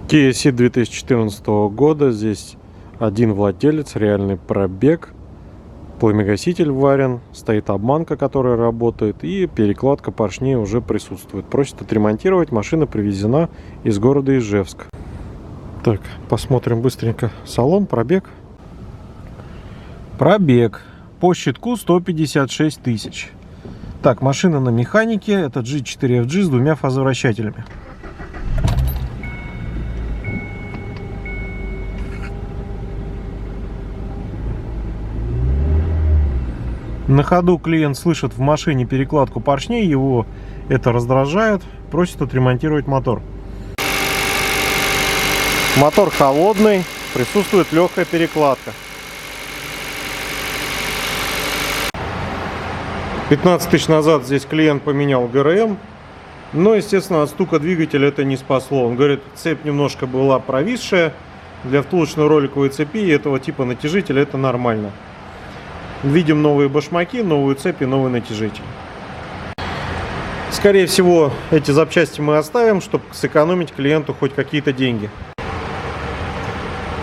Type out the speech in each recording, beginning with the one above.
Kia Ceed 2014 года. Здесь один владелец, реальный пробег. Пламегаситель варен, стоит обманка, которая работает, и перекладка поршней уже присутствует. Просит отремонтировать. Машина привезена из города Ижевск. Так, посмотрим быстренько салон, пробег. Пробег по щитку 156 тысяч. Так, машина на механике. Это G4FG с двумя фазовращателями. На ходу клиент слышит в машине перекладку поршней, его это раздражает, просит отремонтировать мотор. Мотор холодный, присутствует легкая перекладка. 15 тысяч назад здесь клиент поменял ГРМ, но, естественно, от стука двигателя это не спасло. Он говорит, цепь немножко была провисшая, для втулочно-роликовой цепи этого типа натяжителя это нормально. Видим новые башмаки, новую цепь и новый натяжитель. Скорее всего, эти запчасти мы оставим, чтобы сэкономить клиенту хоть какие-то деньги.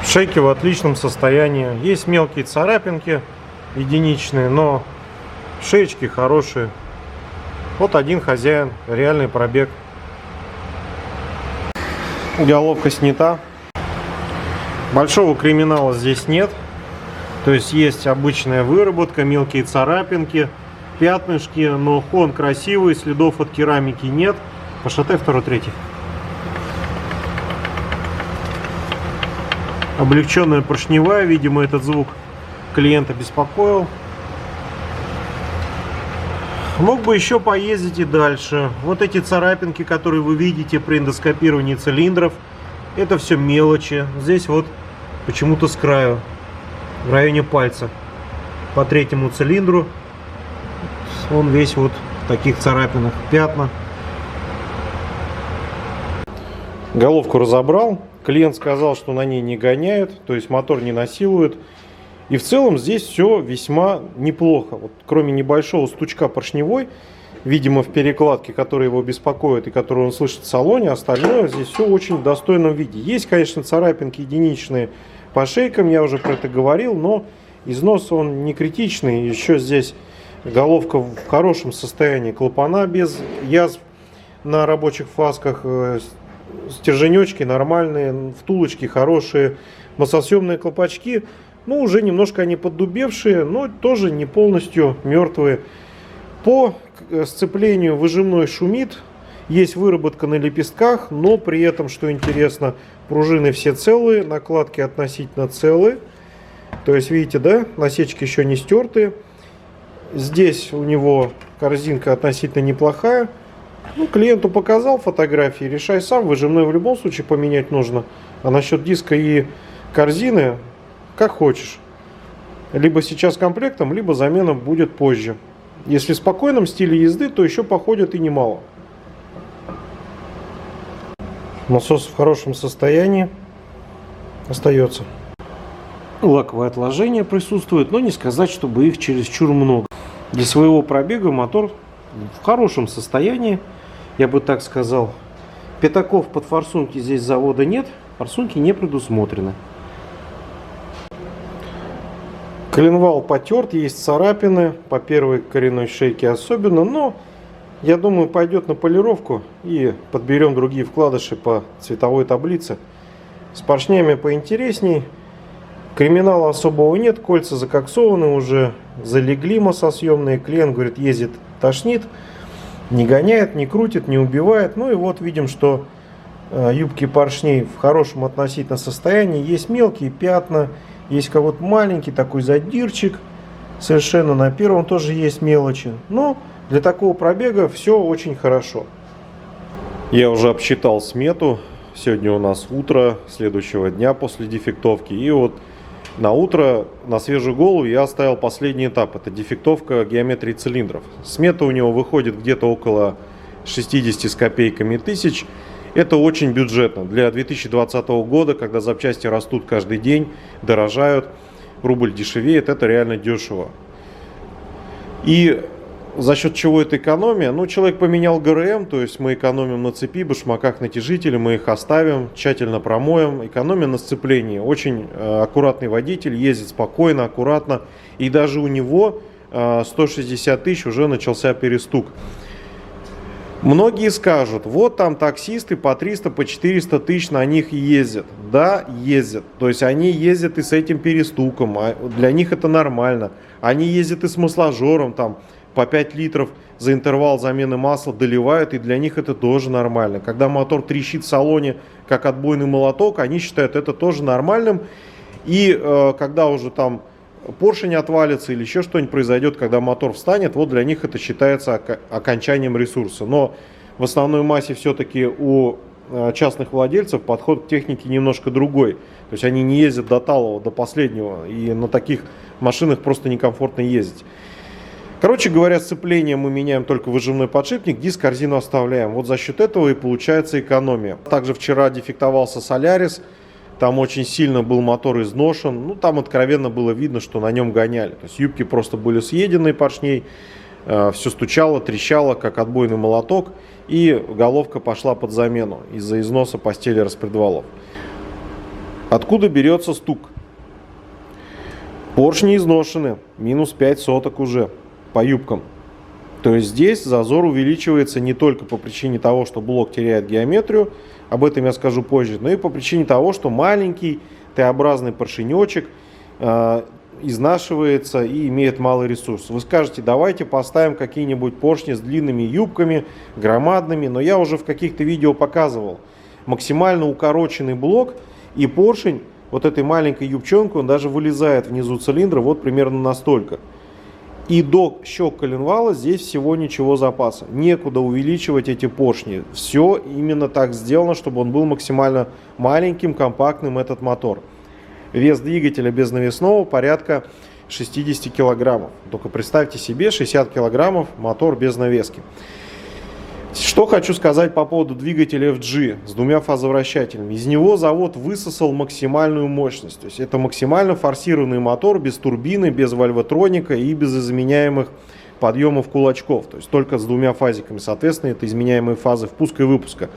Шейки в отличном состоянии. Есть мелкие царапинки, единичные, но шеечки хорошие. Вот один хозяин, реальный пробег. Головка снята. Большого криминала здесь нет. То есть есть обычная выработка, мелкие царапинки, пятнышки, но хон красивый, следов от керамики нет. Пошатай второй, третий. Облегченная поршневая, видимо, этот звук клиента беспокоил. Мог бы еще поездить и дальше. Вот эти царапинки, которые вы видите при эндоскопировании цилиндров, это все мелочи. Здесь вот почему-то с краю, в районе пальца, по третьему цилиндру, он весь вот в таких царапинах, пятна. Головку разобрал. Клиент сказал, что на ней не гоняют, то есть мотор не насилует. И в целом здесь все весьма неплохо. Вот, кроме небольшого стучка поршневой, видимо, в перекладке, которая его беспокоит и которую он слышит в салоне, остальное здесь все очень в достойном виде. Есть, конечно, царапинки единичные по шейкам, я уже про это говорил, но износ он не критичный. Еще здесь головка в хорошем состоянии, клапана без язв на рабочих фасках, стерженечки нормальные, втулочки хорошие, маслосъемные колпачки, ну уже немножко они поддубевшие, но тоже не полностью мертвые. По сцеплению выжимной шумит, есть выработка на лепестках, но при этом, что интересно, пружины все целые, накладки относительно целые. То есть, видите, да, насечки еще не стертые. Здесь у него корзинка относительно неплохая. Ну, клиенту показал фотографии, решай сам. Выжимной в любом случае поменять нужно. А насчет диска и корзины, как хочешь. Либо сейчас комплектом, либо замена будет позже. Если в спокойном стиле езды, то еще походит и немало. Насос в хорошем состоянии остается. Лаковые отложения присутствуют, но не сказать, чтобы их чересчур много. Для своего пробега мотор в хорошем состоянии, я бы так сказал. Пятаков под форсунки здесь завода нет, форсунки не предусмотрены. Коленвал потерт, есть царапины, по первой коренной шейке особенно, но я думаю, пойдет на полировку и подберем другие вкладыши по цветовой таблице. С поршнями поинтересней. Криминала особого нет, кольца закоксованы, уже залегли маслосъемные. Клиент говорит, ездит, тошнит, не гоняет, не крутит, не убивает. Ну и вот видим, что юбки поршней в хорошем относительно состоянии. Есть мелкие пятна, есть кого-то маленький такой задирчик. Совершенно на первом тоже есть мелочи. Но для такого пробега все очень хорошо. Я уже обсчитал смету. Сегодня у нас утро следующего дня после дефектовки. И вот на утро, на свежую голову я оставил последний этап. Это дефектовка геометрии цилиндров. Смета у него выходит где-то около 60 с копейками тысяч. Это очень бюджетно. Для 2020 года, когда запчасти растут каждый день, дорожают, рубль дешевеет, это реально дешево. И За счет чего это экономия? Ну, человек поменял ГРМ, то есть мы экономим на цепи, башмаках, натяжителе, мы их оставим, тщательно промоем, экономия на сцеплении. Очень аккуратный водитель, ездит спокойно, аккуратно, и даже у него 160 тысяч уже начался перестук. Многие скажут, вот там таксисты по 300, по 400 тысяч на них ездят. Да, ездят. То есть они ездят и с этим перестуком, для них это нормально. Они ездят и с масложором, там, по 5 литров за интервал замены масла доливают, и для них это тоже нормально. Когда мотор трещит в салоне, как отбойный молоток, они считают это тоже нормальным. И когда уже там поршень отвалится или еще что-нибудь произойдет, когда мотор встанет, вот для них это считается окончанием ресурса. Но в основной массе все-таки у частных владельцев подход к технике немножко другой. То есть они не ездят до талого, до последнего, и на таких машинах просто некомфортно ездить. Короче говоря, сцепление мы меняем только выжимной подшипник, диск, корзину оставляем. Вот за счет этого и получается экономия. Также вчера дефектовался Солярис, там очень сильно был мотор изношен. Ну, там откровенно было видно, что на нем гоняли. То есть юбки просто были съедены поршней, все стучало, трещало, как отбойный молоток. И головка пошла под замену из-за износа постели распредвалов. Откуда берется стук? Поршни изношены, минус 5 соток уже по юбкам. То есть здесь зазор увеличивается не только по причине того, что блок теряет геометрию, об этом я скажу позже, но и по причине того, что маленький Т-образный поршенечек изнашивается и имеет малый ресурс. Вы скажете, давайте поставим какие-нибудь поршни с длинными юбками, громадными, но я уже в каких-то видео показывал. Максимально укороченный блок и поршень вот этой маленькой юбчонкой, он даже вылезает внизу цилиндра вот примерно настолько. И до щек коленвала здесь всего ничего запаса. Некуда увеличивать эти поршни. Все именно так сделано, чтобы он был максимально маленьким, компактным, этот мотор. Вес двигателя без навесного порядка 60 килограммов. Только представьте себе, 60 килограммов мотор без навески. Что хочу сказать по поводу двигателя FG с двумя фазовращателями. Из него завод высосал максимальную мощность. То есть это максимально форсированный мотор без турбины, без вальвотроника и без изменяемых подъемов кулачков. То есть только с двумя фазиками. Соответственно, это изменяемые фазы впуска и выпуска.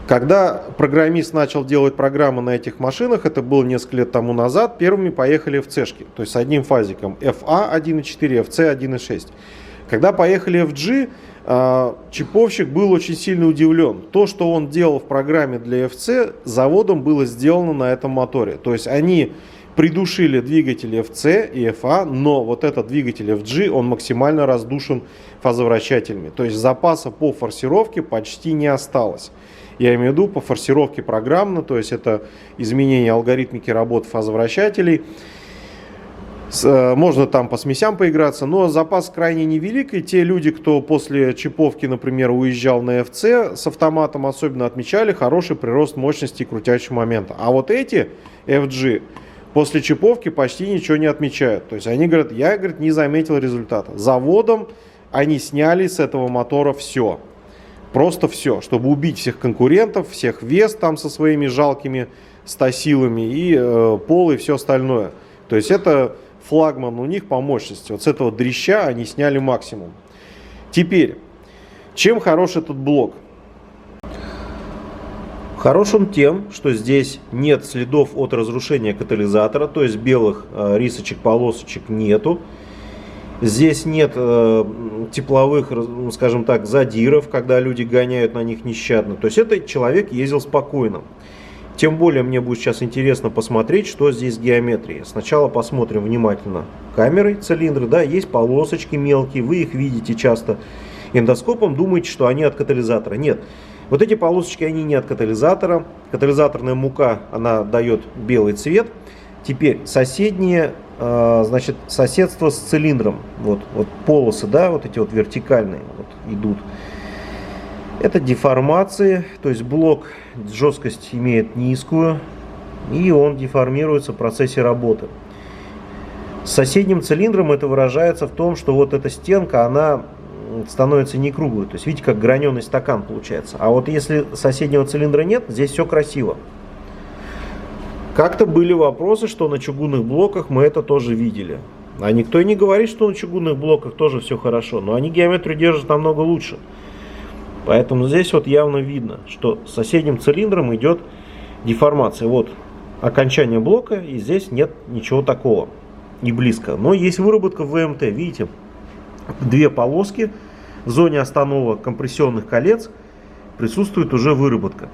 Когда программист начал делать программы на этих машинах, это было несколько лет тому назад, первыми поехали FC-шки. То есть с одним фазиком FA 1.4, FC 1.6. Когда поехали FG, чиповщик был очень сильно удивлен. То, что он делал в программе для FC, заводом было сделано на этом моторе. То есть они придушили двигатель FC и FA, но вот этот двигатель FG, он максимально раздушен фазовращателями. То есть запаса по форсировке почти не осталось. Я имею в виду по форсировке программно, то есть это изменение алгоритмики работы фазовращателей. Можно там по смесям поиграться, но запас крайне невелик, и те люди, кто после чиповки, например, уезжал на FC с автоматом, особенно отмечали хороший прирост мощности и крутящего момента. А вот эти FG после чиповки почти ничего не отмечают. То есть они говорят, я, говорит, не заметил результата. Заводом они сняли с этого мотора все. Просто все, чтобы убить всех конкурентов, всех вес там со своими жалкими 100 силами и пол и все остальное. То есть это флагман у них по мощности. Вот с этого дрища они сняли максимум. Теперь, чем хорош этот блок? Хорош он тем, что здесь нет следов от разрушения катализатора, то есть белых рисочек, полосочек нету. Здесь нет тепловых, скажем так, задиров, когда люди гоняют на них нещадно. То есть этот человек ездил спокойно. Тем более мне будет сейчас интересно посмотреть, что здесь с геометрией. Сначала посмотрим внимательно камерой цилиндры. Да, есть полосочки мелкие, вы их видите часто эндоскопом, думаете, что они от катализатора. Нет, вот эти полосочки, они не от катализатора. Катализаторная мука, она дает белый цвет. Теперь соседние, значит, соседство с цилиндром. Вот полосы, да, вот эти вот вертикальные вот идут. Это деформации, то есть блок жесткость имеет низкую, и он деформируется в процессе работы. С соседним цилиндром это выражается в том, что вот эта стенка, она становится не круглой. То есть видите, как граненый стакан получается. А вот если соседнего цилиндра нет, здесь все красиво. Как-то были вопросы, что на чугунных блоках мы это тоже видели. А никто и не говорит, что на чугунных блоках тоже все хорошо, но они геометрию держат намного лучше. Поэтому здесь вот явно видно, что с соседним цилиндром идет деформация. Вот окончание блока, и здесь нет ничего такого, не близко. Но есть выработка в ВМТ, видите, две полоски в зоне остановок компрессионных колец присутствует уже выработка.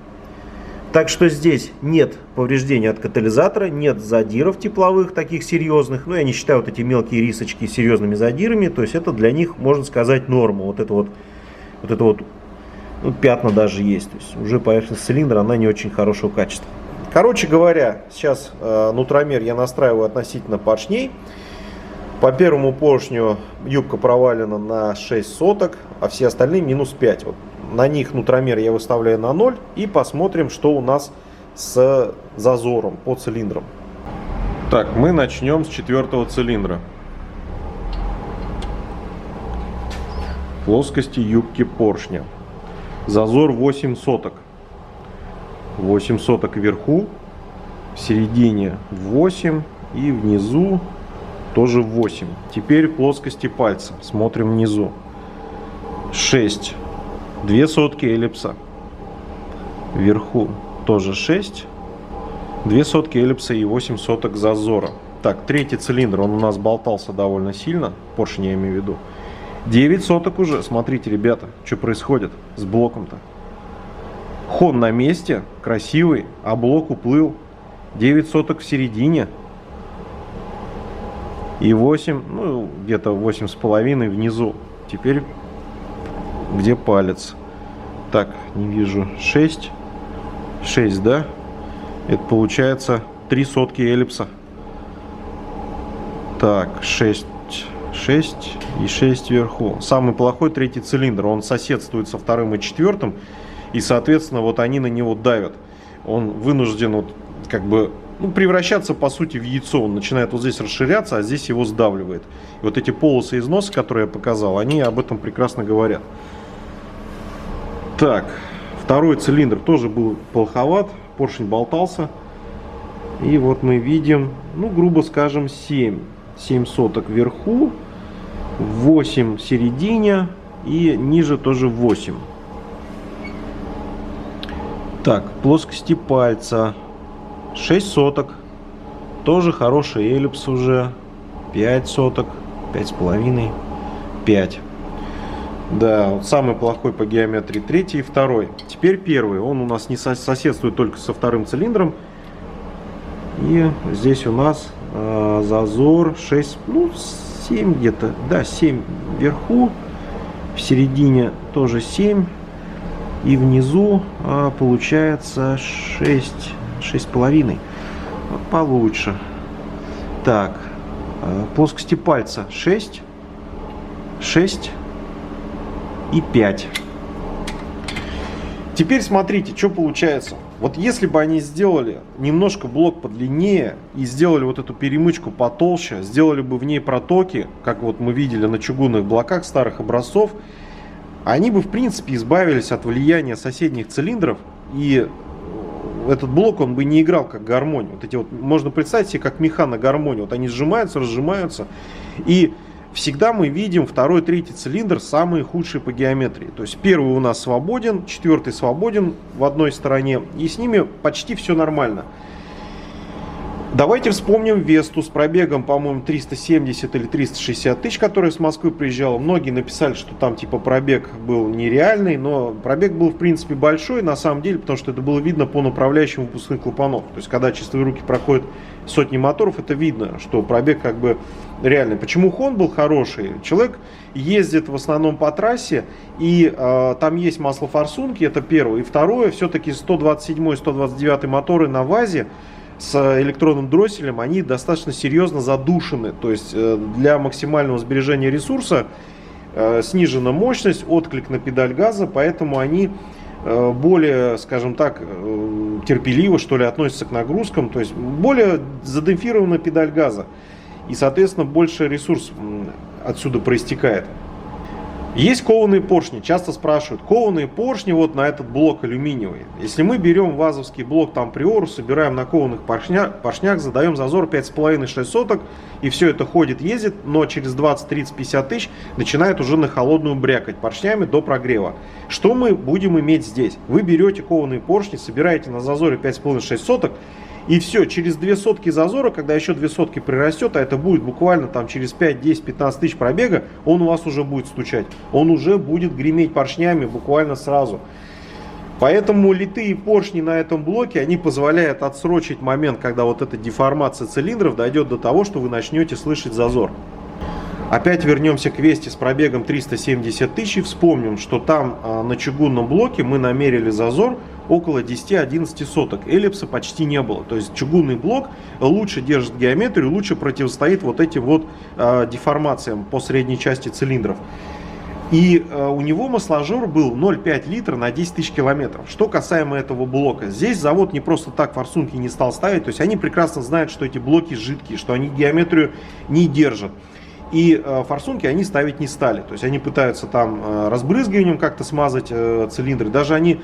Так что здесь нет повреждений от катализатора, нет задиров тепловых таких серьезных. Ну, я не считаю вот эти мелкие рисочки серьезными задирами. То есть это для них, можно сказать, норма. Вот это вот ну, пятна даже есть. То есть уже поверхность цилиндра, она не очень хорошего качества. Короче говоря, сейчас нутромер я настраиваю относительно поршней. По первому поршню юбка провалена на 6 соток, а все остальные минус 5. Вот. На них нутромер я выставляю на 0 и посмотрим, что у нас с зазором по цилиндрам. Так, мы начнем с 4-го цилиндра. Плоскости юбки поршня. Зазор 8 соток. 8 соток вверху, в середине 8 и внизу тоже 8. Теперь плоскости пальца. Смотрим внизу. 6. 2 сотки эллипса. Вверху тоже 6. 2 сотки эллипса и 8 соток зазора. Так, 3-й цилиндр, он у нас болтался довольно сильно. Поршень я имею в виду. 9 соток уже. Смотрите, ребята, что происходит с блоком-то. Хон на месте, красивый, а блок уплыл. 9 соток в середине. И 8, ну где-то 8,5 внизу. Теперь где палец? Так, не вижу. 6. 6, да? Это получается 3 сотки эллипса. Так, 6. 6 и 6 вверху. Самый плохой 3-й цилиндр. Он соседствует со 2-м и 4-м. И, соответственно, вот они на него давят. Он вынужден вот как бы превращаться, по сути, в яйцо. Он начинает вот здесь расширяться, а здесь его сдавливает. И вот эти полосы износа, которые я показал, они об этом прекрасно говорят. Так, 2-й цилиндр тоже был плоховат. Поршень болтался. И вот мы видим, ну, грубо скажем, 7 соток вверху, 8 в середине и ниже тоже 8. Так, плоскости пальца 6 соток, тоже хороший эллипс уже, 5 соток, 5,5, 5. Да, вот самый плохой по геометрии 3-й и 2-й. Теперь 1-й, он у нас не соседствует только со 2-м цилиндром. И здесь у нас зазор 6, ну 7 где-то, да, 7 вверху, в середине тоже 7 и внизу получается 6,5, получше. Так, плоскости пальца 6 и 5. Теперь смотрите, что получается. Вот если бы они сделали немножко блок подлиннее и сделали вот эту перемычку потолще, сделали бы в ней протоки, как вот мы видели на чугунных блоках старых образцов, они бы в принципе избавились от влияния соседних цилиндров, и этот блок он бы не играл как гармонь. Вот эти вот, можно представить себе как меха на гармонии. Вот они сжимаются, разжимаются, и всегда мы видим 2-й, 3-й цилиндр самые худшие по геометрии. То есть 1-й у нас свободен, 4-й свободен в одной стороне, и с ними почти все нормально. Давайте вспомним Весту с пробегом, по-моему, 370 или 360 тысяч, которая с Москвы приезжала. Многие написали, что там типа пробег был нереальный, но пробег был в принципе большой на самом деле, потому что это было видно по направляющим выпускных клапанов. То есть когда чистые руки проходят сотни моторов, это видно, что пробег как бы реальный. Почему хон был хороший? Человек ездит в основном по трассе, и там есть маслофорсунки, это первое. И второе, все-таки 127-129 моторы на ВАЗе с электронным дросселем, они достаточно серьезно задушены. То есть для максимального сбережения ресурса снижена мощность, отклик на педаль газа, поэтому они более, скажем так, терпеливо, что ли, относятся к нагрузкам, то есть более задемпфирована педаль газа. И, соответственно, больше ресурс отсюда проистекает. Есть кованые поршни, часто спрашивают, кованые поршни вот на этот блок алюминиевый. Если мы берем вазовский блок там Приору, собираем на кованых поршнях, задаем зазор 5,5-6 соток, и все это ходит, ездит, но через 20, 30, 50 тысяч начинает уже на холодную брякать поршнями до прогрева. Что мы будем иметь здесь? Вы берете кованые поршни, собираете на зазоре 5,5-6 соток, и все, через 2 сотки зазора, когда еще 2 сотки прирастет, а это будет буквально там через 5, 10, 15 тысяч пробега, он у вас уже будет стучать. Он уже будет греметь поршнями буквально сразу. Поэтому литые поршни на этом блоке, они позволяют отсрочить момент, когда вот эта деформация цилиндров дойдет до того, что вы начнете слышать зазор. Опять вернемся к Весте с пробегом 370 тысяч и вспомним, что там на чугунном блоке мы намерили зазор около 10-11 соток. Эллипса почти не было. То есть чугунный блок лучше держит геометрию, лучше противостоит вот этим вот деформациям по средней части цилиндров. И у него масложор был 0,5 литра на 10 тысяч километров. Что касаемо этого блока, здесь завод не просто так форсунки не стал ставить. То есть они прекрасно знают, что эти блоки жидкие, что они геометрию не держат. И форсунки они ставить не стали. То есть они пытаются там разбрызгиванием как-то смазать цилиндры. Даже они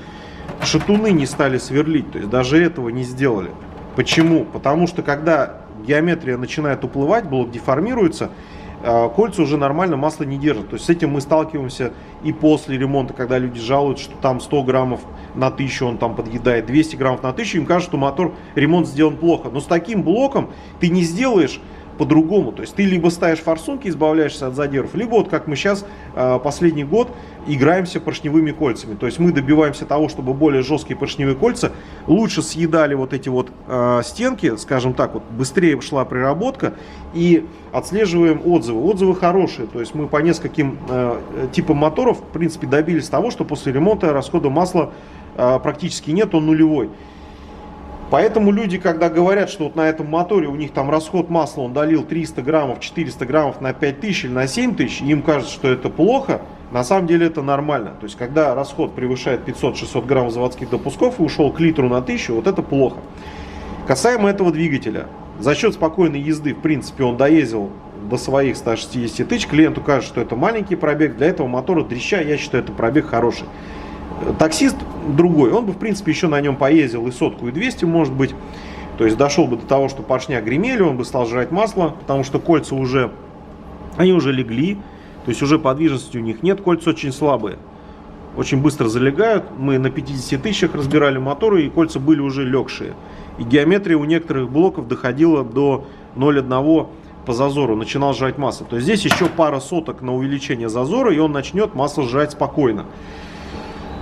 шатуны не стали сверлить. То есть даже этого не сделали. Почему? Потому что когда геометрия начинает уплывать, блок деформируется, кольца уже нормально масло не держат. То есть с этим мы сталкиваемся и после ремонта, когда люди жалуются, что там 100 граммов на 1000 он там подъедает, 200 граммов на 1000, им кажется, что мотор, ремонт сделан плохо. Но с таким блоком ты не сделаешь по-другому. То есть ты либо ставишь форсунки, избавляешься от задиров, либо вот как мы сейчас последний год играемся поршневыми кольцами. То есть мы добиваемся того, чтобы более жесткие поршневые кольца лучше съедали вот эти вот стенки, скажем так, вот быстрее шла приработка, и отслеживаем отзывы. Отзывы хорошие, то есть мы по нескольким типам моторов в принципе добились того, что после ремонта расхода масла практически нет, он нулевой. Поэтому люди, когда говорят, что вот на этом моторе у них там расход масла, он долил 300 граммов, 400 граммов на 5000 или на 7000, и им кажется, что это плохо, на самом деле это нормально. То есть, когда расход превышает 500-600 граммов заводских допусков и ушел к литру на 1000, вот это плохо. Касаемо этого двигателя, за счет спокойной езды, в принципе, он доездил до своих 160 тысяч, клиенту кажется, что это маленький пробег, для этого мотора дрища, я считаю, это пробег хороший. Таксист другой, он бы в принципе еще на нем поездил и 100, и 200 может быть. То есть дошел бы до того, что поршня гремели, он бы стал жрать масло, потому что кольца уже, они уже легли. То есть уже подвижности у них нет, кольца очень слабые. Очень быстро залегают. Мы на 50 тысячах разбирали моторы, и кольца были уже легшие. И геометрия у некоторых блоков доходила до 0,1 по зазору, начинал жрать масло. То есть здесь еще пара соток на увеличение зазора, и он начнет масло жрать спокойно.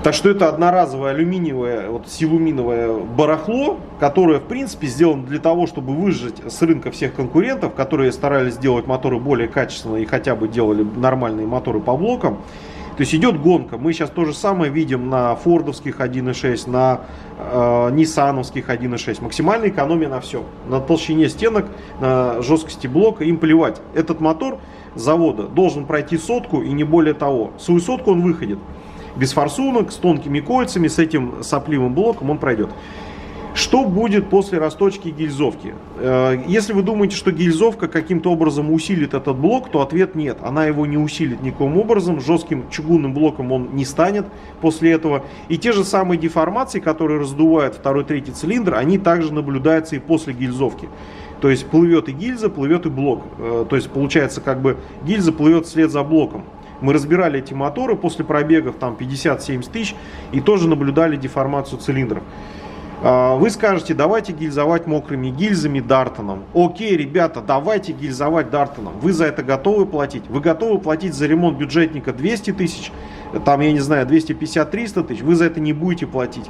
Так что это одноразовое алюминиевое, вот силуминовое барахло, которое в принципе сделано для того, чтобы выжать с рынка всех конкурентов, которые старались сделать моторы более качественные и хотя бы делали нормальные моторы по блокам. То есть идет гонка. Мы сейчас то же самое видим на фордовских 1.6, на ниссановских 1.6. Максимальная экономия на все. На толщине стенок, на жесткости блока, им плевать. Этот мотор с завода должен пройти сотку и не более того. Свою сотку он выходит. Без форсунок, с тонкими кольцами, с этим сопливым блоком он пройдет. Что будет после расточки и гильзовки? Если вы думаете, что гильзовка каким-то образом усилит этот блок, то ответ нет. Она его не усилит никаким образом. Жестким чугунным блоком он не станет после этого. И те же самые деформации, которые раздувают второй, третий цилиндр, они также наблюдаются и после гильзовки. То есть плывет и гильза, плывет и блок. То есть получается, как бы гильза плывет вслед за блоком. Мы разбирали эти моторы после пробегов там 50-70 тысяч и тоже наблюдали деформацию цилиндров. Вы скажете, давайте гильзовать мокрыми гильзами Дартоном. Окей, ребята, давайте гильзовать Дартоном. Вы за это готовы платить? Вы готовы платить за ремонт бюджетника 200 тысяч, там, я не знаю, 250-300 тысяч? Вы за это не будете платить.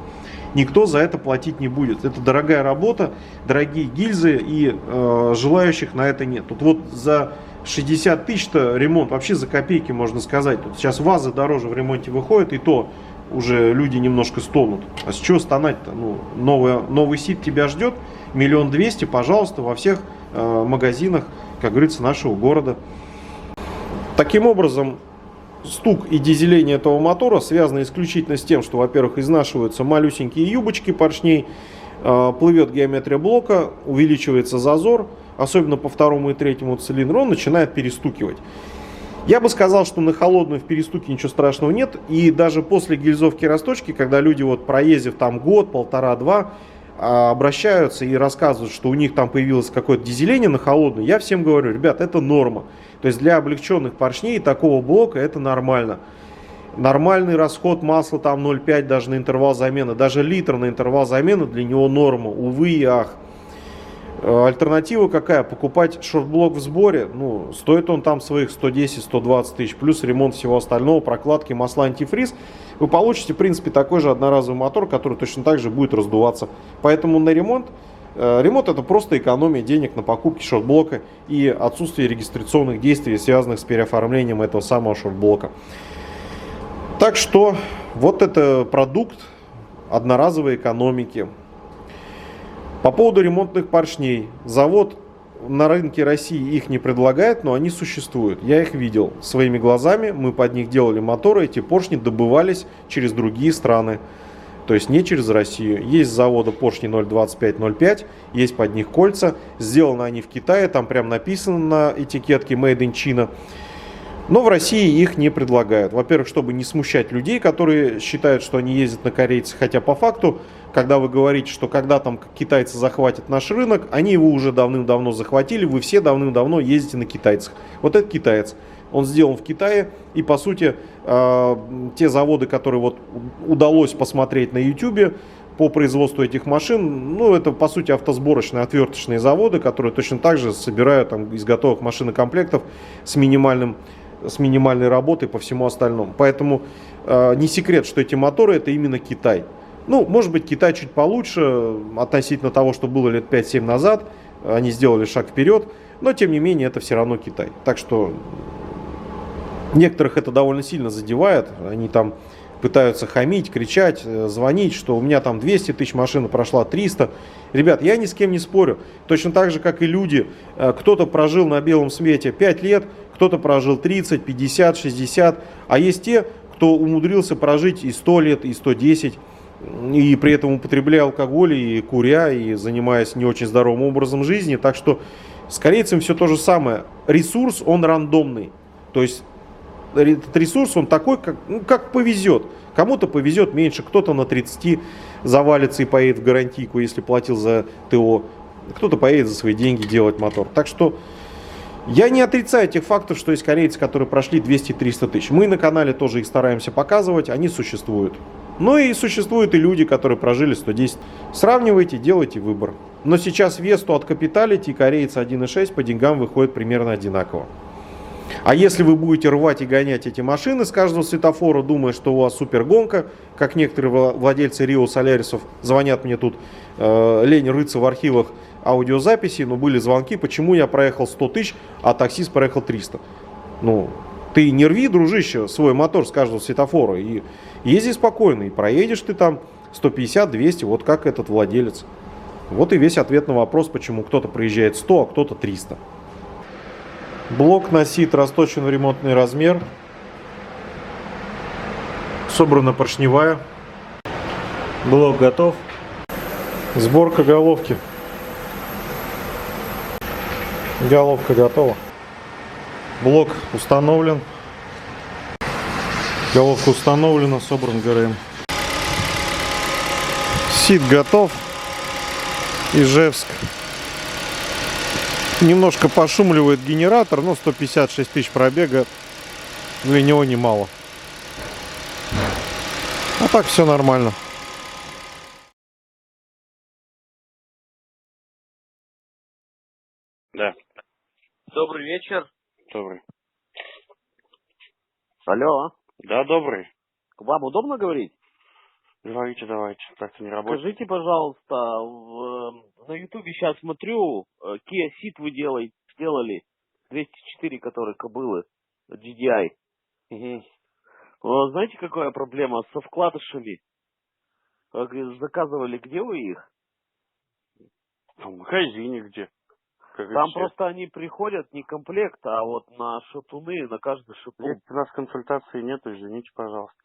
Никто за это платить не будет. Это дорогая работа, дорогие гильзы, и желающих на это нет. Тут вот за 60 тысяч-то ремонт, вообще за копейки можно сказать. Тут сейчас вазы дороже в ремонте выходят, и то уже люди немножко стонут. А с чего стонать-то? Ну, новый СИД тебя ждет, 1 200 000, пожалуйста, во всех магазинах, как говорится, нашего города. Таким образом, стук и дизеление этого мотора связано исключительно с тем, что, во-первых, изнашиваются малюсенькие юбочки поршней, плывет геометрия блока, увеличивается зазор, особенно по второму и третьему цилиндру, он начинает перестукивать. Я бы сказал, что на холодную в перестуке ничего страшного нет. И даже после гильзовки и расточки, когда люди вот проездив там год, полтора-два, обращаются и рассказывают, что у них там появилось какое-то дизеление на холодную, я всем говорю, ребят, это норма. То есть для облегченных поршней такого блока это нормально. Нормальный расход масла там 0,5 даже на интервал замены, даже литр на интервал замены для него норма, увы и ах. Альтернатива какая? Покупать шортблок в сборе, ну, стоит он там своих 110-120 тысяч, плюс ремонт всего остального, прокладки, масла, антифриз. Вы получите, в принципе, такой же одноразовый мотор, который точно так же будет раздуваться. Поэтому на ремонт, ремонт это просто экономия денег на покупке шортблока и отсутствие регистрационных действий, связанных с переоформлением этого самого шортблока. Так что вот это продукт одноразовой экономики. По поводу ремонтных поршней. Завод на рынке России их не предлагает, но они существуют. Я их видел своими глазами, мы под них делали моторы, эти поршни добывались через другие страны. То есть не через Россию. Есть с завода поршни 0,25-0,5, есть под них кольца. Сделаны они в Китае, там прям написано на этикетке Made in China. Но в России их не предлагают. Во-первых, чтобы не смущать людей, которые считают, что они ездят на корейцах. Хотя по факту, когда вы говорите, что когда там китайцы захватят наш рынок, они его уже давным-давно захватили, вы все давным-давно ездите на китайцах. Вот это китаец. Он сделан в Китае. И по сути, те заводы, которые вот удалось посмотреть на YouTube по производству этих машин, ну это по сути автосборочные, отверточные заводы, которые точно так же собирают там, из готовых машинокомплектов с минимальной работой по всему остальному. Поэтому не секрет, что эти моторы это именно Китай. Ну, может быть, Китай чуть получше относительно того, что было лет 5-7 назад. Они сделали шаг вперед, но тем не менее это все равно Китай. Так что некоторых это довольно сильно задевает. Они там пытаются хамить, кричать, звонить, что у меня там 200 тысяч машина прошла, 300. Ребят, я ни с кем не спорю. Точно так же, как и люди. Кто-то прожил на белом свете 5 лет, кто-то прожил 30, 50, 60. А есть те, кто умудрился прожить и 100 лет, и 110. И при этом употребляя алкоголь, и куря, и занимаясь не очень здоровым образом жизни. Так что с корейцами все то же самое. Ресурс, он рандомный. То есть этот ресурс, он такой, как повезет. Кому-то повезет меньше, кто-то на 30 завалится и поедет в гарантийку, если платил за ТО. Кто-то поедет за свои деньги делать мотор. Так что я не отрицаю тех фактов, что есть корейцы, которые прошли 200-300 тысяч. Мы на канале тоже их стараемся показывать, они существуют. Ну и существуют и люди, которые прожили 110. Сравнивайте, делайте выбор. Но сейчас Весту от Capitality и корейца 1.6 по деньгам выходит примерно одинаково. А если вы будете рвать и гонять эти машины с каждого светофора, думая, что у вас супер гонка, как некоторые владельцы Рио Солярисов звонят мне тут, лень рыться в архивах аудиозаписи, но были звонки, почему я проехал 100 тысяч, а таксист проехал 300. Ну, ты не рви, дружище, свой мотор с каждого светофора и езди спокойно, и проедешь ты там 150-200, вот как этот владелец. Вот и весь ответ на вопрос, почему кто-то проезжает 100, а кто-то 300. Блок носит расточен в ремонтный размер. Собрана поршневая. Блок готов. Сборка головки. Головка готова. Блок установлен. Головка установлена, собран ГРМ. Сит готов. Ижевск. Немножко пошумливает генератор, но 156 тысяч пробега для него немало. А так все нормально. Да, Добрый вечер. добрый. Алло. Да, добрый. Вам удобно говорить? Говорите, давайте. Как-то не работает. Скажите, пожалуйста, на Ютубе сейчас смотрю, Kia Ceed вы сделали 204, которые кобылы, GDI. Угу. Знаете, какая проблема со вкладышами? Заказывали, где вы их? В магазине где? Как и Там все. просто они приходят не комплект, а вот на шатуны, на каждый шатун. Нет, у нас консультации нет, извините, пожалуйста.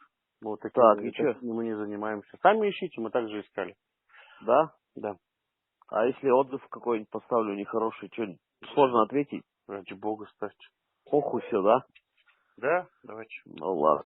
Вот Так, и чё? мы не занимаемся. Сами ищите, мы также искали. Да? Да. А если отзыв какой-нибудь поставлю нехороший, что, сложно ответить? Ради бога, ставьте. Похуй все, да? Да, давайте. Ну ладно.